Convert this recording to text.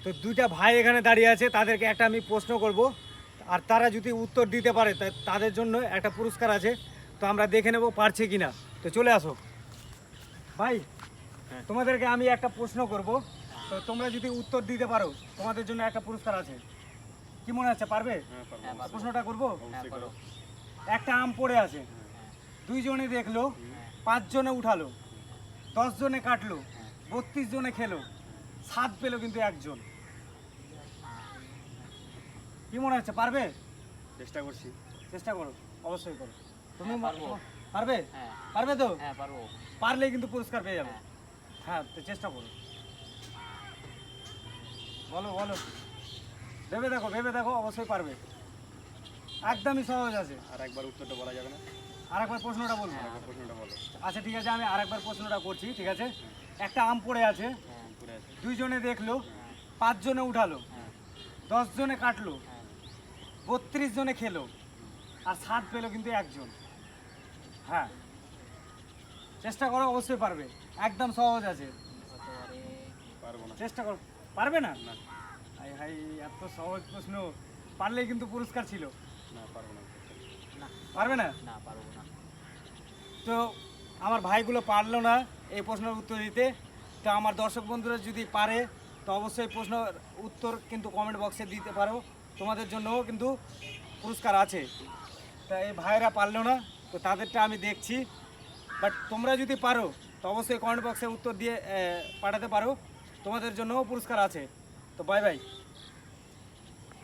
তো দুইটা ভাই এখানে দাঁড়িয়ে আছে, তাদেরকে একটা আমি প্রশ্ন করব, আর তারা যদি উত্তর দিতে পারে তাদের জন্য একটা পুরস্কার আছে। তো আমরা দেখে নেব পারছে কিনা। তো চলে আসো ভাই, তোমাদেরকে আমি একটা প্রশ্ন করব, তো তোমরা যদি উত্তর দিতে পারো তোমাদের জন্য একটা পুরস্কার আছে। কি মনে হচ্ছে, পারবে? প্রশ্নটা করব। একটা আম পড়ে আছে, দুইজনে দেখলো, 5 জনে উঠালো, 10 জনে কাটলো, 32 জনে খেলো, স্বাদ পেলো কিন্তু একজন। কি মনে হচ্ছে, পারবে? চেষ্টা করছি। চেষ্টা করো, অবশ্যই করো। তুমি পারবো। পারবে? হ্যাঁ। পারবে তো? হ্যাঁ পারবো। পারলে কিন্তু পুরস্কার পেয়ে যাবে। হ্যাঁ, তো চেষ্টা করো। বলো বলো, ভেবে দেখো, অবশ্যই পারবে। একদমই সহজ আছে। আর একবার উত্তরটা বলা যাবে না? আর একবার প্রশ্নটা বলবো। আরেকবার প্রশ্নটা বলো। আচ্ছা ঠিক আছে, আমি আর একবার প্রশ্নটা করছি, ঠিক আছে? একটা আম পড়ে আছে, হ্যাঁ। পড়ে আছে। দুইজনে দেখলো, 5 জনে উঠালো, হ্যাঁ। 10 জনে কাটলো, হ্যাঁ। 32 জনে খেলো, আর স্বাদ পেলো কিন্তু একজন। হ্যাঁ, চেষ্টা করো, অবশ্যই পারবে। একদম সহজ আছে, হতে পারে। পারবো না। চেষ্টা করো। পারবে না? না। হাই হাই, এত সহজ প্রশ্ন, পারলেই কিন্তু পুরস্কার ছিল। না, পারবো না। না। পারবে না? না পারবো না। তো আমার ভাইগুলো পারলো না এই প্রশ্নের উত্তর দিতে। তো আমার দর্শক বন্ধুরা যদি পারে তো অবশ্যই প্রশ্নের উত্তর কিন্তু কমেন্ট বক্সে দিতে পারো, তোমাদের জন্যও কিন্তু পুরস্কার আছে। তা এই ভাইরা পারলো না, তো তাদেরটা আমি দেখছি। বাট তোমরা যদি পারো তো অবশ্যই কমেন্ট বক্সে উত্তর দিয়ে পাঠাতে পারো, তোমাদের জন্যও পুরস্কার আছে। তো বাই বাই।